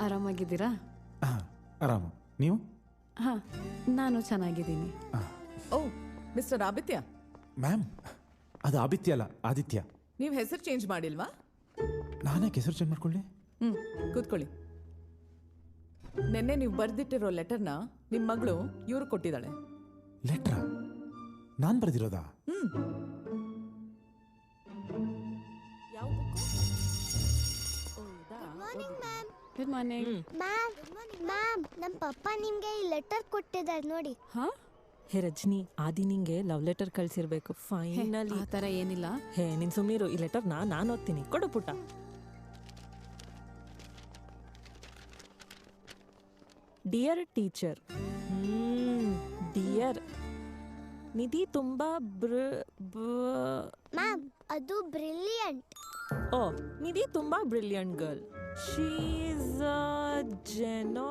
ಆರಾಮಾಗಿದ್ದೀರಾ? ಹಾಂ, ಆರಾಮ. ನೀವು? ಹಾಂ, ನಾನು ಚೆನ್ನಾಗಿದ್ದೀನಿ. ಓ, ಮಿಸ್ಟರ್ ಆದಿತ್ಯ. ಮ್ಯಾಮ್, ಅದು ಆದಿತ್ಯ ಅಲ್ಲ, ಆದಿತ್ಯ. ನೀವು ಹೆಸರು ಚೇಂಜ್ ಮಾಡಿಲ್ವಾ? ನಾನೇ ಹೆಸರು ಚೇಂಜ್ ಮಾಡ್ಕೊಳ್ಳಿ? ಕೂತ್ಕೊಳ್ಳಿ. ನಿನ್ನೆ ನೀವು ಬರ್ದಿಟ್ಟಿರೋ ಲೆಟರ್ನ ನಿಮ್ಮ ಮಗಳು ಇವ್ರು ಕೊಟ್ಟಿದ್ದಾಳೆ. ಲೆಟ್ರಾ? ನಾನು ಬರೆದಿರೋದಾ? ಯಾವ ಬುಕ್ಕು? Good morning. ಮ್ಯಾಮ್, ನಮ್ಮ ಪಪ್ಪ ನಿಮ್ಗೆ ಈ ಲೆಟರ್ ಕೊಟ್ಟಿದ್ದಾರೆ ನೋಡಿ. ಹಾ? ಹೇ ರಜನಿ, ಆದಿ ನಿಂಗೆ ಲವ್ ಲೆಟರ್ ಕಳ್ಸಿರ್ಬೇಕು. ಫೈನಲಿ. ಆ ಥರ ಏನಿಲ್ಲ. ಹೇ ನಿನ್ ಸುಮ್ಮನಿರು, ಈ ಲೆಟರ್ನ ನಾನು ಓದ್ತೀನಿ. ಕೊಡು ಪುಟ್ಟ. Dear teacher. ಡಿಯರ್ ನಿಧಿ ತುಂಬಾ ಮ್ಯಾಮ್, ಅದು ಬ್ರಿಲಿಯಂಟ್. ಓ, ನಿಧಿ ತುಂಬಾ ಬ್ರಿಲಿಯಂಟ್ ಗರ್ಲ್. ಶೀ ಈಸ್ ಜೆನೋ.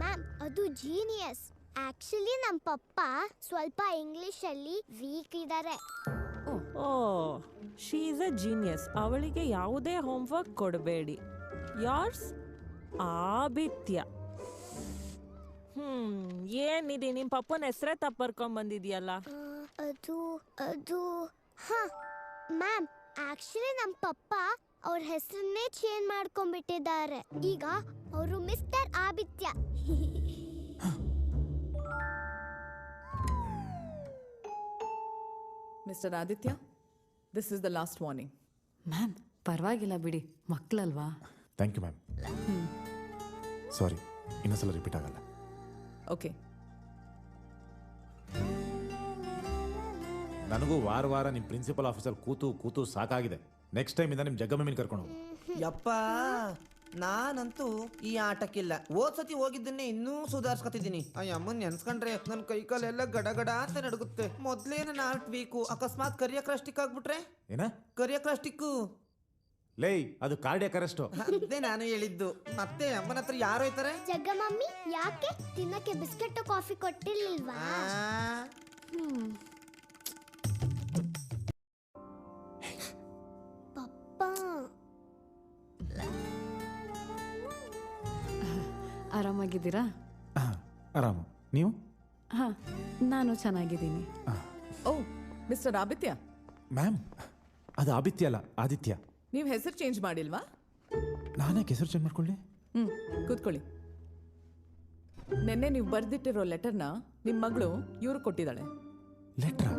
ಮ್ಯಾಮ್, ಅದು ಜೀನಿಯಸ್. ಆಕ್ಚುಲಿ ನಮ್ಮ ಪಪ್ಪ ಸ್ವಲ್ಪ ಇಂಗ್ಲಿಷಲ್ಲಿ ವೀಕ್ ಇದ್ದಾರೆ. Oh, she is a genius. ಅವಳಿಗೆ ಯಾವುದೇ ಹೋಮ್ವರ್ಕ್ ಕೊಡಬೇಡಿ. ಯಾರ್ಸ್ ಆದಿತ್ಯ. ಏನಿದೆ ನಿಮ್ಮ ಪಪ್ಪನ ಹೆಸರೇ ತಪ್ಪರ್ಕೊಂಡ್ ಬಂದಿದ್ಯಲ್ಲ. ಅದು ಹಾ ಮ್ಯಾಮ್, ಆಕ್ಚುಲಿ ನಮ್ಮ ಪಪ್ಪ ಅವ್ರ ಹೆಸರನ್ನೇ ಚೇಂಜ್ ಮಾಡ್ಕೊಂಡ್ಬಿಟ್ಟಿದ್ದಾರೆ. ಈಗ ಅವರು mister Aditya. Mister Aditya, this is the last warning. Ma'am, ಪರವಾಗಿಲ್ಲ ಬಿಡಿ, ಮಕ್ಕಳಲ್ವಾ. Thank you ma'am. ಸಾರಿ, ಇನ್ನೊಂದ್ಸಲ ರಿಪೀಟ್ ಆಗಲ್ಲ. ಓಕೆ. ನನಗೂ ವಾರ ನಿಮ್ಮ ಪ್ರಿನ್ಸಿಪಲ್ ಆಫೀಸಲ್ಲಿ ಕೂತು ಸಾಕಾಗಿದೆ. ನೆಕ್ಸ್ಟ್ ಟೈಮ್ ಇಂದ ನಿಮ್ಮ ಜಗ್ಗಮ್ಮನ ಕರ್ಕೊಂಡು ಹೋಗು. ಯಪ್ಪ, ನಾನಂತೂ ಈ ಆಟಕ್ಕಿಲ್ಲ. ಸತಿ ಹೋಗಿದ್ದನ್ನೇ ಇನ್ನೂ ಸುಧಾರಿಸ್ಕೊತಿದ್ದೀನಿ. ಅಮ್ಮನ್ ನೆನ್ಸ್ಕೊಂಡ್ರೆ ನನ್ನ ಕೈಕಾಲೆಲ್ಲ ಗಡಗಡ ಅಂತ ನಡುಗುತ್ತೆ. ಮೊದ್ಲೇ ನನ್ನ ಆರ್ಟ್ ವೀಕು. ಅಕಸ್ಮಾತ್ ಕರಿಯಕ್ ಸ್ಟಿಕ್ ಆಗ್ಬಿಟ್ರೆ? ಏನ ಕರಿಯಕ್ ಸ್ಟಿಕ್ಕು? ಲೇ, ಅದು ಕಾರ್ಡಿಯಾಕ್ ಅರೆಸ್ಟ್. ಅದೇ ನಾನು ಹೇಳಿದ್ದು. ಮತ್ತೆ ಅಮ್ಮನ ಹತ್ರ ಯಾರು ಹೋಯ್ತಾರೆ? ಜಗ್ಗಮಮ್ಮಿ, ಯಾಕೆ ತಿನ್ನಕ್ಕೆ ಬಿಸ್ಕೆಟ್ ಕಾಫಿ ಕೊಟ್ಟಿರ್ಲಿಲ್ವಾ? ಪಪ್ಪ ಆರಾಮಾಗಿದ್ದೀರಾ? ಹಾಂ, ಆರಾಮ. ನೀವು? ಹಾಂ, ನಾನು ಚೆನ್ನಾಗಿದ್ದೀನಿ. ಓ, ಮಿಸ್ಟರ್ ಆದಿತ್ಯ. ಮ್ಯಾಮ್, ಅದು ಆದಿತ್ಯ ಅಲ್ಲ, ಆದಿತ್ಯ. ನೀವು ಹೆಸರು ಚೇಂಜ್ ಮಾಡಿಲ್ವಾ? ನಾನೇ ಹೆಸರು ಚೇಂಜ್ ಮಾಡ್ಕೊಳ್ಳಿ? ಕೂತ್ಕೊಳ್ಳಿ. ನಿನ್ನೆ ನೀವು ಬರ್ದಿಟ್ಟಿರೋ ಲೆಟರ್ನ ನಿಮ್ಮ ಮಗಳು ಇವ್ರು ಕೊಟ್ಟಿದ್ದಾಳೆ. ಲೆಟ್ರಾ?